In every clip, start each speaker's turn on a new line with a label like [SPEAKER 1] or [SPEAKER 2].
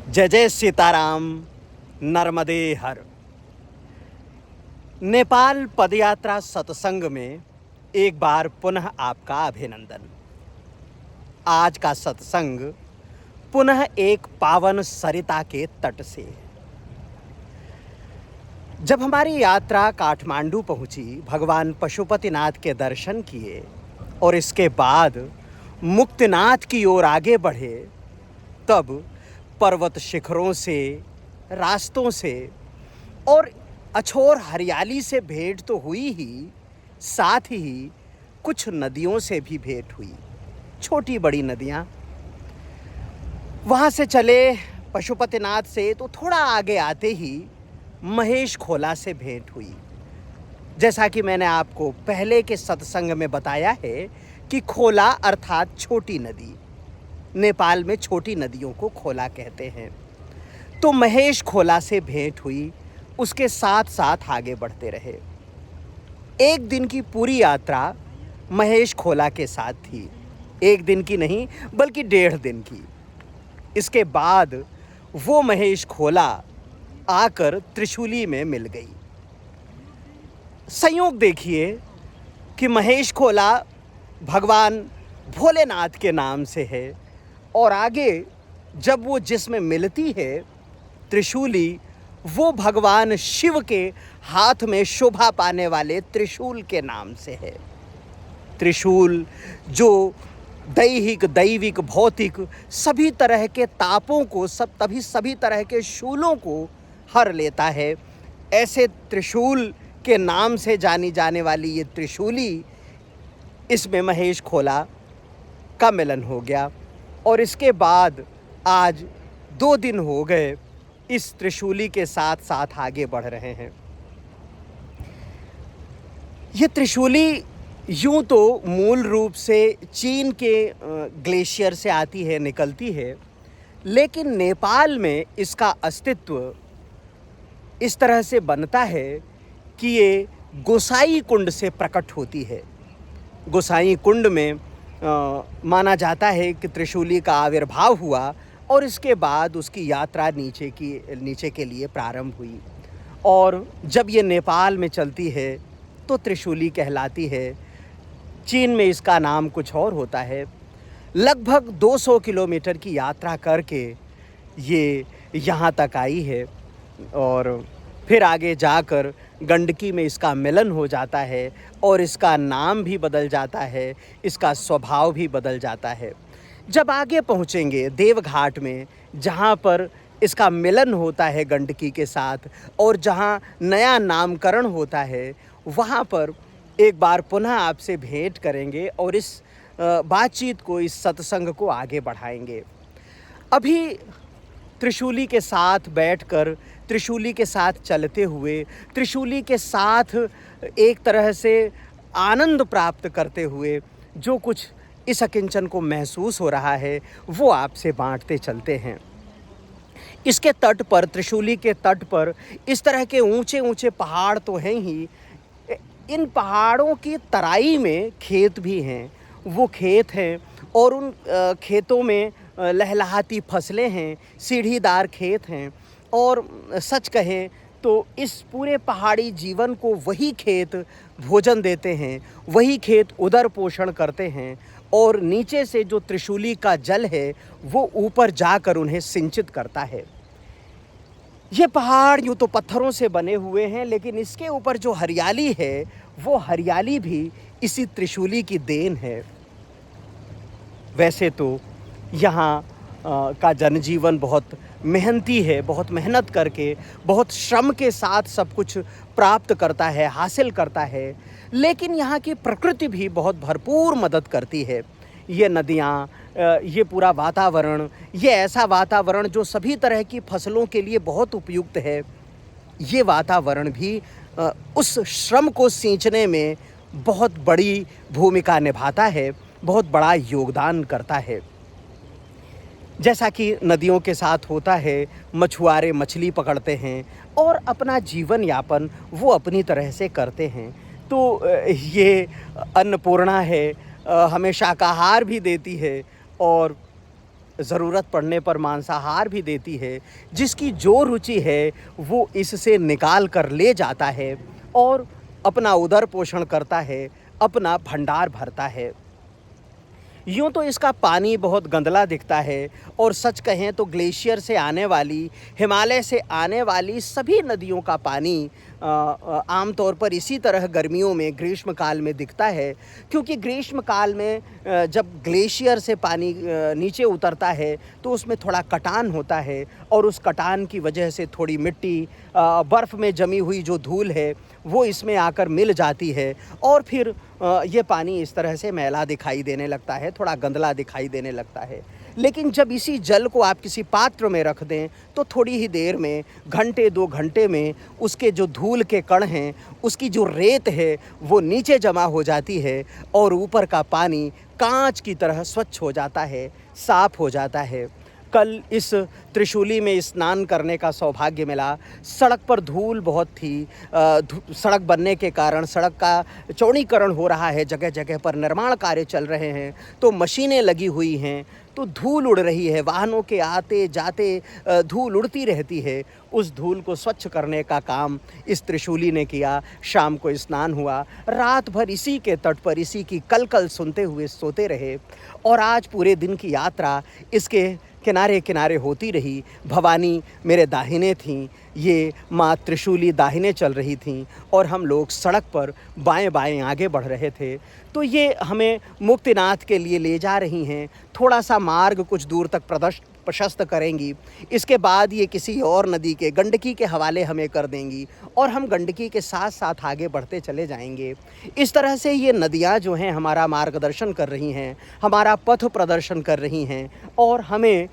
[SPEAKER 1] जय जय सीताराम। नर्मदे हर। नेपाल पदयात्रा सत्संग में एक बार पुनः आपका अभिनंदन। आज का सत्संग पुनः एक पावन सरिता के तट से। जब हमारी यात्रा काठमांडू पहुंची, भगवान पशुपतिनाथ के दर्शन किए और इसके बाद मुक्तिनाथ की ओर आगे बढ़े, तब पर्वत शिखरों से, रास्तों से और अछोर हरियाली से भेंट तो हुई ही, साथ ही कुछ नदियों से भी भेंट हुई, छोटी बड़ी नदियाँ। वहाँ से चले पशुपतिनाथ से तो थोड़ा आगे आते ही महेश खोला से भेंट हुई। जैसा कि मैंने आपको पहले के सत्संग में बताया है कि खोला अर्थात छोटी नदी, नेपाल में छोटी नदियों को खोला कहते हैं। तो महेश खोला से भेंट हुई, उसके साथ साथ आगे बढ़ते रहे। एक दिन की पूरी यात्रा महेश खोला के साथ थी। एक दिन की नहीं बल्कि 1.5 दिन की। इसके बाद वो महेश खोला आकर त्रिशूली में मिल गई। संयोग देखिए कि महेश खोला भगवान भोलेनाथ के नाम से है और आगे जब वो जिसमें मिलती है त्रिशूली, वो भगवान शिव के हाथ में शोभा पाने वाले त्रिशूल के नाम से है। त्रिशूल जो दैहिक, दैविक, भौतिक सभी तरह के तापों को, सभी तरह के शूलों को हर लेता है। ऐसे त्रिशूल के नाम से जानी जाने वाली ये त्रिशूली, इसमें महेश खोला का मिलन हो गया। और इसके बाद आज 2 दिन हो गए इस त्रिशूली के साथ साथ आगे बढ़ रहे हैं। ये त्रिशूली यूं तो मूल रूप से चीन के ग्लेशियर से आती है, निकलती है, लेकिन नेपाल में इसका अस्तित्व इस तरह से बनता है कि ये गोसाई कुंड से प्रकट होती है। गोसाई कुंड में माना जाता है कि त्रिशूली का आविर्भाव हुआ और इसके बाद उसकी यात्रा नीचे के लिए प्रारंभ हुई। और जब ये नेपाल में चलती है तो त्रिशूली कहलाती है। चीन में इसका नाम कुछ और होता है। लगभग 200 किलोमीटर की यात्रा करके ये यहाँ तक आई है और फिर आगे जाकर गंडकी में इसका मिलन हो जाता है और इसका नाम भी बदल जाता है, इसका स्वभाव भी बदल जाता है। जब आगे पहुँचेंगे देवघाट में, जहाँ पर इसका मिलन होता है गंडकी के साथ और जहाँ नया नामकरण होता है, वहाँ पर एक बार पुनः आपसे भेंट करेंगे और इस बातचीत को, इस सत्संग को आगे बढ़ाएंगे। अभी त्रिशूली के साथ बैठकर, त्रिशूली के साथ चलते हुए, त्रिशूली के साथ एक तरह से आनंद प्राप्त करते हुए जो कुछ इस अकिंचन को महसूस हो रहा है, वो आपसे बांटते चलते हैं। इसके तट पर, त्रिशूली के तट पर इस तरह के ऊंचे ऊंचे पहाड़ तो हैं ही, इन पहाड़ों की तराई में खेत भी हैं। वो खेत हैं और उन खेतों में लहलहाती फसलें हैं, सीढ़ीदार खेत हैं। और सच कहें तो इस पूरे पहाड़ी जीवन को वही खेत भोजन देते हैं, वही खेत उदर पोषण करते हैं और नीचे से जो त्रिशूली का जल है वो ऊपर जाकर उन्हें सिंचित करता है। ये पहाड़ यूँ तो पत्थरों से बने हुए हैं, लेकिन इसके ऊपर जो हरियाली है वो हरियाली भी इसी त्रिशूली की देन है। वैसे तो यहाँ का जनजीवन बहुत मेहनती है, बहुत मेहनत करके, बहुत श्रम के साथ सब कुछ प्राप्त करता है, हासिल करता है, लेकिन यहाँ की प्रकृति भी बहुत भरपूर मदद करती है। ये नदियाँ, ये पूरा वातावरण, ये ऐसा वातावरण जो सभी तरह की फसलों के लिए बहुत उपयुक्त है, ये वातावरण भी उस श्रम को सींचने में बहुत बड़ी भूमिका निभाता है, बहुत बड़ा योगदान करता है। जैसा कि नदियों के साथ होता है, मछुआरे मछली पकड़ते हैं और अपना जीवन यापन वो अपनी तरह से करते हैं। तो ये अन्नपूर्णा है, हमें शाकाहार भी देती है और ज़रूरत पड़ने पर मांसाहार भी देती है। जिसकी जो रुचि है वो इससे निकाल कर ले जाता है और अपना उदर पोषण करता है, अपना भंडार भरता है। यूँ तो इसका पानी बहुत गंदला दिखता है और सच कहें तो ग्लेशियर से आने वाली, हिमालय से आने वाली सभी नदियों का पानी आम तौर पर इसी तरह गर्मियों में, ग्रीष्म काल में दिखता है। क्योंकि ग्रीष्म काल में जब ग्लेशियर से पानी नीचे उतरता है तो उसमें थोड़ा कटान होता है और उस कटान की वजह से थोड़ी मिट्टी, बर्फ़ में जमी हुई जो धूल है वो इसमें आकर मिल जाती है और फिर ये पानी इस तरह से मैला दिखाई देने लगता है, थोड़ा गंदला दिखाई देने लगता है। लेकिन जब इसी जल को आप किसी पात्र में रख दें तो थोड़ी ही देर में, घंटे 2 घंटे में उसके जो धूल के कण हैं, उसकी जो रेत है वो नीचे जमा हो जाती है और ऊपर का पानी कांच की तरह स्वच्छ हो जाता है, साफ़ हो जाता है। कल इस त्रिशूली में स्नान करने का सौभाग्य मिला। सड़क पर धूल बहुत थी। सड़क बनने के कारण सड़क का चौड़ीकरण हो रहा है, जगह जगह पर निर्माण कार्य चल रहे हैं, तो मशीनें लगी हुई हैं, तो धूल उड़ रही है, वाहनों के आते जाते धूल उड़ती रहती है। उस धूल को स्वच्छ करने का काम इस त्रिशूली ने किया। शाम को स्नान हुआ, रात भर इसी के तट पर इसी की कलकल सुनते हुए सोते रहे और आज पूरे दिन की यात्रा इसके किनारे किनारे होती रही। भवानी मेरे दाहिने थीं, ये माँ त्रिशूली दाहिने चल रही थीं और हम लोग सड़क पर बाएं बाएं आगे बढ़ रहे थे। तो ये हमें मुक्तिनाथ के लिए ले जा रही हैं। थोड़ा सा मार्ग कुछ दूर तक प्रशस्त करेंगी। इसके बाद ये किसी और नदी के, गंडकी के हवाले हमें कर देंगी और हम गंडकी के साथ साथ आगे बढ़ते चले जाएंगे। इस तरह से ये नदियाँ जो हैं हमारा मार्गदर्शन कर रही हैं, हमारा पथ प्रदर्शन कर रही हैं और हमें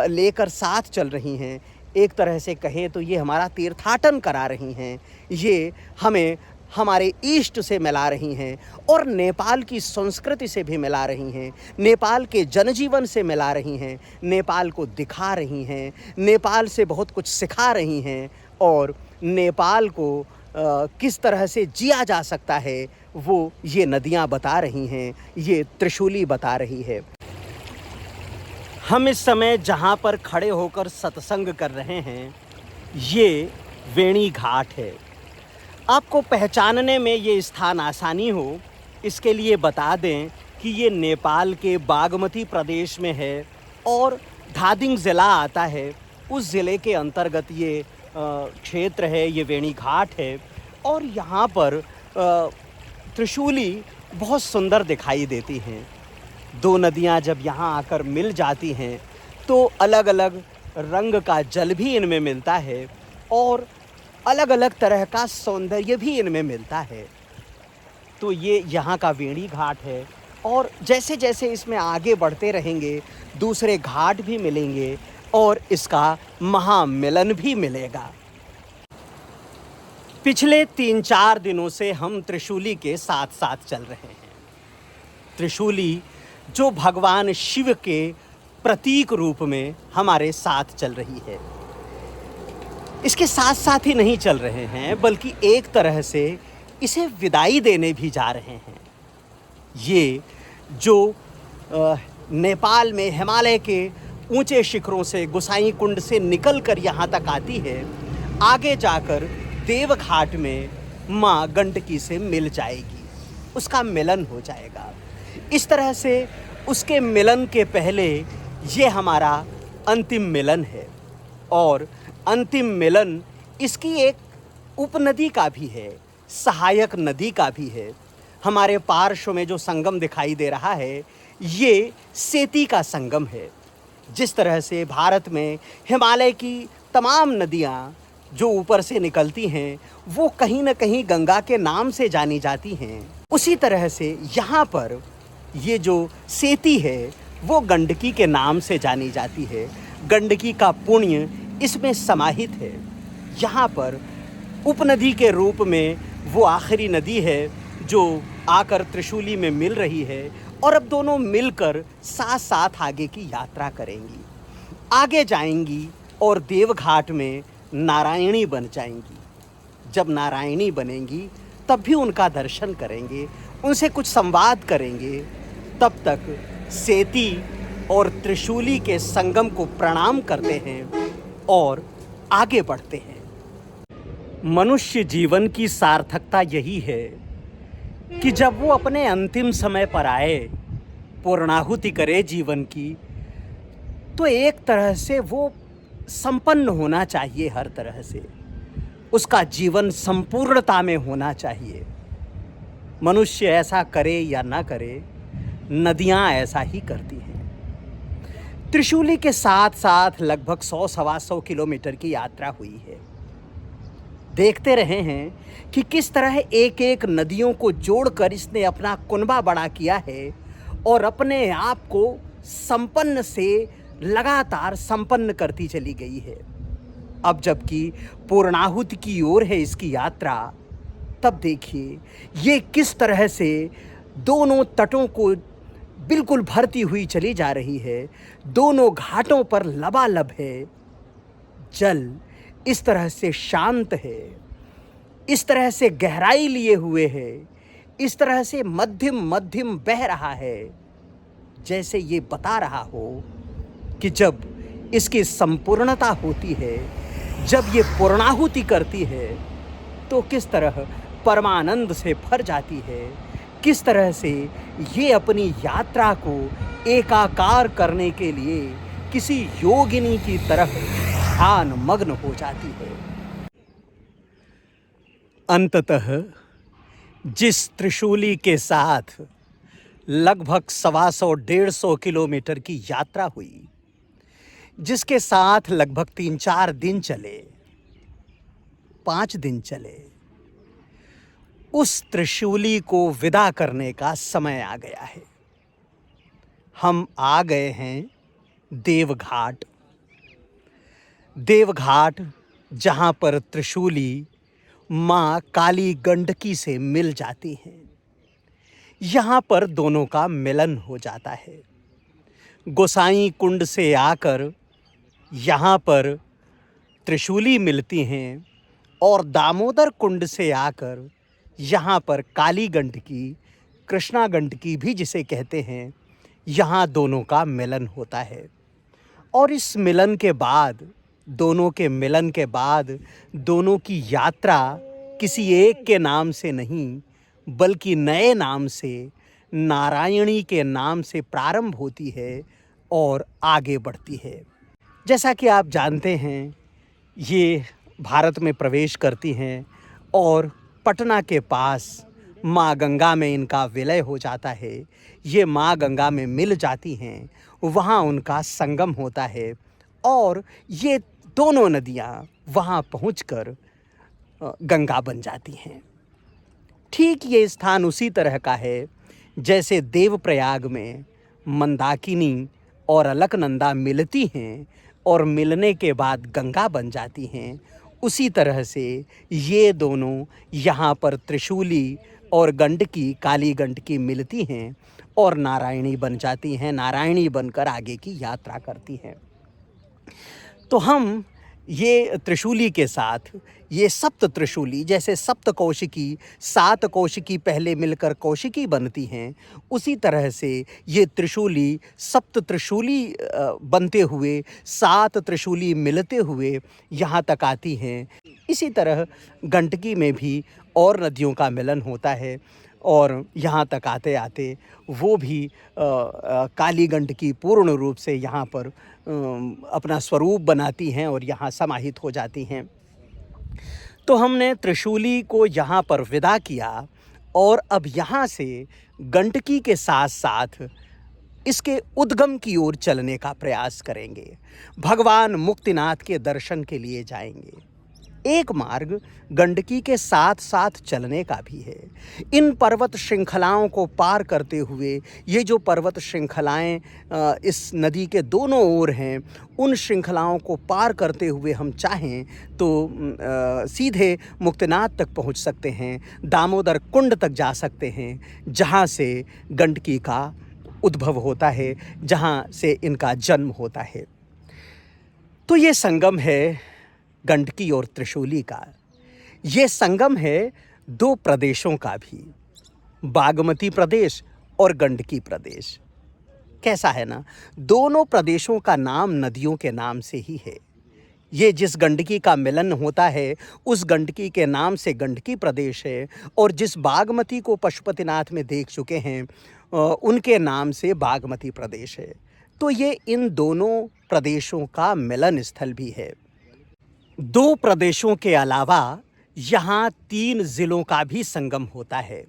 [SPEAKER 1] लेकर साथ चल रही हैं। एक तरह से कहें तो ये हमारा तीर्थाटन करा रही हैं। ये हमें हमारे ईष्ट से मिला रही हैं और नेपाल की संस्कृति से भी मिला रही हैं, नेपाल के जनजीवन से मिला रही हैं, नेपाल को दिखा रही हैं, नेपाल से बहुत कुछ सिखा रही हैं और नेपाल को किस तरह से जिया जा सकता है वो ये नदियाँ बता रही हैं, ये त्रिशूली बता रही है। हम इस समय जहाँ पर खड़े होकर सत्संग कर रहे हैं ये वेणी घाट है। आपको पहचानने में ये स्थान आसानी हो इसके लिए बता दें कि ये नेपाल के बागमती प्रदेश में है और धादिंग ज़िला आता है। उस ज़िले के अंतर्गत ये क्षेत्र है, ये वेणी घाट है और यहाँ पर त्रिशूली बहुत सुंदर दिखाई देती हैं। 2 नदियाँ जब यहाँ आकर मिल जाती हैं तो अलग अलग रंग का जल भी इनमें मिलता है और अलग अलग तरह का सौंदर्य भी इनमें मिलता है। तो ये यहाँ का वेणी घाट है और जैसे जैसे इसमें आगे बढ़ते रहेंगे दूसरे घाट भी मिलेंगे और इसका महामिलन भी मिलेगा। पिछले 3-4 दिनों से हम त्रिशूली के साथ साथ चल रहे हैं। त्रिशूली जो भगवान शिव के प्रतीक रूप में हमारे साथ चल रही है। इसके साथ साथ ही नहीं चल रहे हैं बल्कि एक तरह से इसे विदाई देने भी जा रहे हैं। ये जो नेपाल में हिमालय के ऊंचे शिखरों से, गोसाई कुंड से निकल कर यहाँ तक आती है, आगे जाकर देवघाट में माँ गंडकी से मिल जाएगी, उसका मिलन हो जाएगा। इस तरह से उसके मिलन के पहले ये हमारा अंतिम मिलन है और अंतिम मिलन इसकी एक उपनदी का भी है, सहायक नदी का भी है। हमारे पार्श्व में जो संगम दिखाई दे रहा है ये सेती का संगम है। जिस तरह से भारत में हिमालय की तमाम नदियाँ जो ऊपर से निकलती हैं वो कहीं न कहीं गंगा के नाम से जानी जाती हैं, उसी तरह से यहाँ पर ये जो सेती है वो गंडकी के नाम से जानी जाती है। गंडकी का पुण्य इसमें समाहित है। यहाँ पर उपनदी के रूप में वो आखिरी नदी है जो आकर त्रिशूली में मिल रही है और अब दोनों मिलकर साथ साथ आगे की यात्रा करेंगी, आगे जाएंगी और देवघाट में नारायणी बन जाएंगी। जब नारायणी बनेंगी तब भी उनका दर्शन करेंगे, उनसे कुछ संवाद करेंगे। तब तक सेती और त्रिशूली के संगम को प्रणाम करते हैं और आगे बढ़ते हैं। मनुष्य जीवन की सार्थकता यही है कि जब वो अपने अंतिम समय पर आए, पूर्णाहुति करे जीवन की, तो एक तरह से वो संपन्न होना चाहिए। हर तरह से उसका जीवन संपूर्णता में होना चाहिए। मनुष्य ऐसा करे या ना करे, नदियां ऐसा ही करती हैं। त्रिशूली के साथ साथ लगभग 100-125 किलोमीटर की यात्रा हुई है। देखते रहे हैं कि किस तरह एक एक नदियों को जोड़कर इसने अपना कुनबा बड़ा किया है और अपने आप को संपन्न से लगातार संपन्न करती चली गई है। अब जबकि पूर्णाहुति की ओर है इसकी यात्रा, तब देखिए ये किस तरह से दोनों तटों को बिल्कुल भरती हुई चली जा रही है। दोनों घाटों पर लबालब है। जल इस तरह से शांत है, इस तरह से गहराई लिए हुए है, इस तरह से मध्यम मध्यम बह रहा है, जैसे ये बता रहा हो कि जब इसकी संपूर्णता होती है, जब ये पूर्णाहुति करती है, तो किस तरह परमानंद से भर जाती है, किस तरह से ये अपनी यात्रा को एकाकार करने के लिए किसी योगिनी की तरह ध्यान मग्न हो जाती है। अंततः जिस त्रिशूली के साथ लगभग 125-150 किलोमीटर की यात्रा हुई, जिसके साथ लगभग 3-4 दिन चले, 5 दिन चले, उस त्रिशूली को विदा करने का समय आ गया है। हम आ गए हैं देवघाट। देवघाट, जहाँ पर त्रिशूली माँ काली गंडकी से मिल जाती हैं। यहाँ पर दोनों का मिलन हो जाता है। गोसाई कुंड से आकर यहाँ पर त्रिशूली मिलती हैं और दामोदर कुंड से आकर यहाँ पर काली गंडकी, कृष्णा गंडकी भी जिसे कहते हैं, यहाँ दोनों का मिलन होता है। और इस मिलन के बाद, दोनों के मिलन के बाद, दोनों की यात्रा किसी एक के नाम से नहीं, बल्कि नए नाम से, नारायणी के नाम से प्रारंभ होती है और आगे बढ़ती है। जैसा कि आप जानते हैं, ये भारत में प्रवेश करती हैं और पटना के पास माँ गंगा में इनका विलय हो जाता है। ये माँ गंगा में मिल जाती हैं, वहाँ उनका संगम होता है और ये दोनों नदियाँ वहाँ पहुँचकर गंगा बन जाती हैं। ठीक ये स्थान उसी तरह का है जैसे देवप्रयाग में मंदाकिनी और अलकनंदा मिलती हैं और मिलने के बाद गंगा बन जाती हैं। उसी तरह से ये दोनों यहाँ पर त्रिशूली और गंडकी, काली गंडकी मिलती हैं और नारायणी बन जाती हैं। नारायणी बनकर आगे की यात्रा करती हैं। तो हम ये त्रिशूली के साथ, ये सप्त त्रिशूली, जैसे सप्त कौशिकी, 7 कौशिकी पहले मिलकर कौशिकी बनती हैं, उसी तरह से ये त्रिशूली सप्त त्रिशूली बनते हुए 7 त्रिशूली मिलते हुए यहाँ तक आती हैं। इसी तरह गंडकी में भी और नदियों का मिलन होता है और यहाँ तक आते आते वो भी काली गंडकी पूर्ण रूप से यहाँ पर अपना स्वरूप बनाती हैं और यहाँ समाहित हो जाती हैं। तो हमने त्रिशूली को यहाँ पर विदा किया और अब यहाँ से गंडकी के साथ साथ इसके उद्गम की ओर चलने का प्रयास करेंगे। भगवान मुक्तिनाथ के दर्शन के लिए जाएंगे। एक मार्ग गंडकी के साथ साथ चलने का भी है। इन पर्वत श्रृंखलाओं को पार करते हुए, ये जो पर्वत श्रृंखलाएं इस नदी के दोनों ओर हैं, उन श्रृंखलाओं को पार करते हुए हम चाहें तो सीधे मुक्तिनाथ तक पहुंच सकते हैं, दामोदर कुंड तक जा सकते हैं, जहां से गंडकी का उद्भव होता है, जहां से इनका जन्म होता है। तो ये संगम है गंडकी और त्रिशूली का। ये संगम है 2 प्रदेशों का भी, बागमती प्रदेश और गंडकी प्रदेश। कैसा है ना, दोनों प्रदेशों का नाम नदियों के नाम से ही है। ये जिस गंडकी का मिलन होता है, उस गंडकी के नाम से गंडकी प्रदेश है, और जिस बागमती को पशुपतिनाथ में देख चुके हैं उनके नाम से बागमती प्रदेश है। तो ये इन दोनों प्रदेशों का मिलन स्थल भी है। दो प्रदेशों के अलावा यहाँ 3 ज़िलों का भी संगम होता है।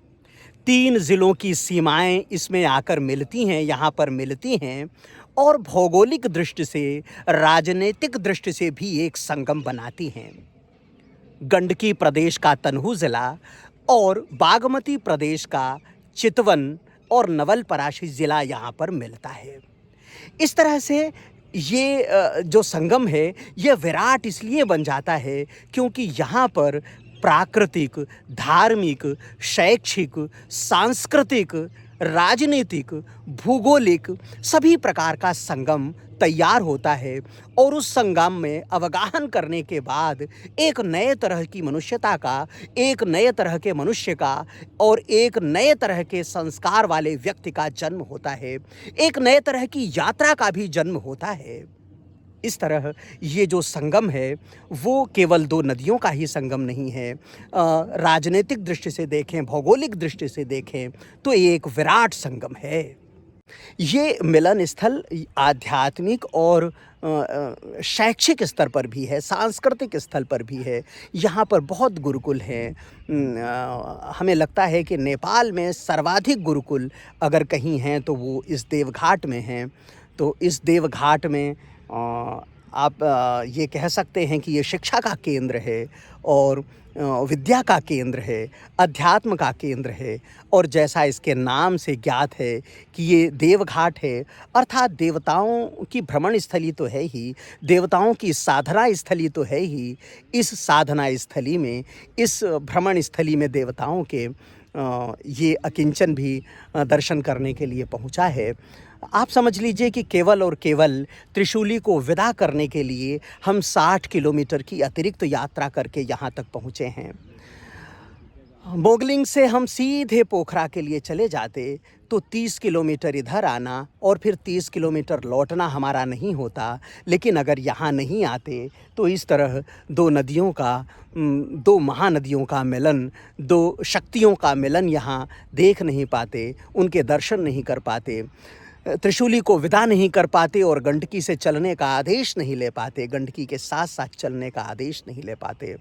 [SPEAKER 1] 3 ज़िलों की सीमाएं इसमें आकर मिलती हैं, यहाँ पर मिलती हैं, और भौगोलिक दृष्टि से, राजनीतिक दृष्टि से भी एक संगम बनाती हैं। गंडकी प्रदेश का तनहू ज़िला और बागमती प्रदेश का चितवन और नवलपरासी ज़िला यहाँ पर मिलता है। इस तरह से ये जो संगम है, ये विराट इसलिए बन जाता है क्योंकि यहाँ पर प्राकृतिक, धार्मिक, शैक्षिक, सांस्कृतिक, राजनीतिक, भूगोलिक सभी प्रकार का संगम तैयार होता है, और उस संगम में अवगाहन करने के बाद एक नए तरह की मनुष्यता का, एक नए तरह के मनुष्य का और एक नए तरह के संस्कार वाले व्यक्ति का जन्म होता है। एक नए तरह की यात्रा का भी जन्म होता है। इस तरह ये जो संगम है वो केवल 2 नदियों का ही संगम नहीं है। राजनीतिक दृष्टि से देखें, भौगोलिक दृष्टि से देखें तो ये एक विराट संगम है। ये मिलन स्थल आध्यात्मिक और शैक्षिक स्तर पर भी है, सांस्कृतिक स्थल पर भी है। यहाँ पर बहुत गुरुकुल हैं। हमें लगता है कि नेपाल में सर्वाधिक गुरुकुल अगर कहीं हैं तो वो इस देवघाट में हैं। तो इस देवघाट में आप ये कह सकते हैं कि ये शिक्षा का केंद्र है और विद्या का केंद्र है, अध्यात्म का केंद्र है, और जैसा इसके नाम से ज्ञात है कि ये देवघाट है, अर्थात देवताओं की भ्रमण स्थली तो है ही, देवताओं की साधना स्थली तो है ही। इस साधना स्थली में, इस भ्रमण स्थली में देवताओं के ये अकिंचन भी दर्शन करने के लिए पहुँचा है। आप समझ लीजिए कि केवल और केवल त्रिशूली को विदा करने के लिए हम 60 किलोमीटर की अतिरिक्त यात्रा करके यहाँ तक पहुँचे हैं। मोगलिंग से हम सीधे पोखरा के लिए चले जाते तो 30 किलोमीटर इधर आना और फिर 30 किलोमीटर लौटना हमारा नहीं होता। लेकिन अगर यहाँ नहीं आते तो इस तरह 2 नदियों का, 2 महानदियों का मिलन, 2 शक्तियों का मिलन यहाँ देख नहीं पाते, उनके दर्शन नहीं कर पाते, त्रिशूली को विदा नहीं कर पाते और गंडकी से चलने का आदेश नहीं ले पाते, गंडकी के साथ साथ चलने का आदेश नहीं ले पाते।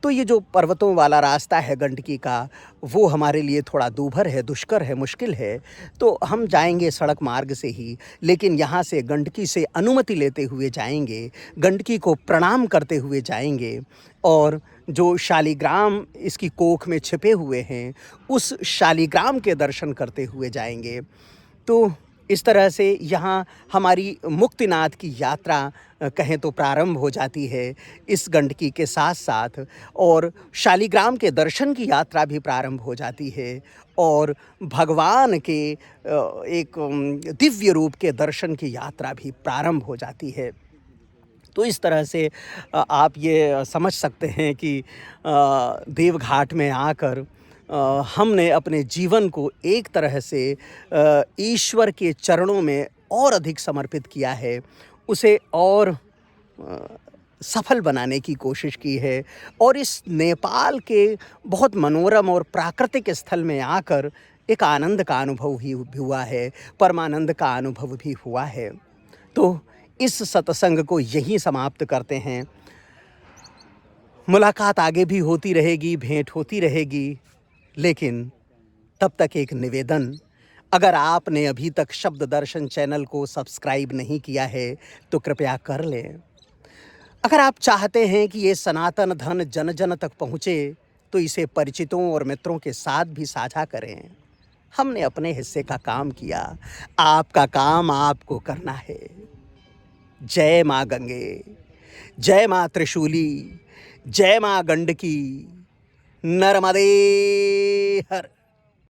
[SPEAKER 1] तो ये जो पर्वतों वाला रास्ता है गंडकी का, वो हमारे लिए थोड़ा दूभर है, दुष्कर है, मुश्किल है। तो हम जाएंगे सड़क मार्ग से ही, लेकिन यहाँ से गंडकी से अनुमति लेते हुए जाएंगे, गंडकी को प्रणाम करते हुए जाएंगे, और जो शालिग्राम इसकी कोख में छिपे हुए हैं उस शालिग्राम के दर्शन करते हुए जाएंगे। तो इस तरह से यहाँ हमारी मुक्तिनाथ की यात्रा कहें तो प्रारंभ हो जाती है इस गंडकी के साथ साथ, और शालिग्राम के दर्शन की यात्रा भी प्रारंभ हो जाती है, और भगवान के एक दिव्य रूप के दर्शन की यात्रा भी प्रारंभ हो जाती है। तो इस तरह से आप ये समझ सकते हैं कि देवघाट में आकर हमने अपने जीवन को एक तरह से ईश्वर के चरणों में और अधिक समर्पित किया है, उसे और सफल बनाने की कोशिश की है, और इस नेपाल के बहुत मनोरम और प्राकृतिक स्थल में आकर एक आनंद का अनुभव भी हुआ है, परमानंद का अनुभव भी हुआ है। तो इस सत्संग को यहीं समाप्त करते हैं। मुलाकात आगे भी होती रहेगी, भेंट होती रहेगी, लेकिन तब तक एक निवेदन, अगर आपने अभी तक शब्द दर्शन चैनल को सब्सक्राइब नहीं किया है तो कृपया कर लें। अगर आप चाहते हैं कि ये सनातन धन जन जन तक पहुँचे तो इसे परिचितों और मित्रों के साथ भी साझा करें। हमने अपने हिस्से का काम किया, आपका काम आपको करना है। जय माँ गंगे, जय माँ त्रिशूली, जय माँ गंडकी, नर्मदे हर।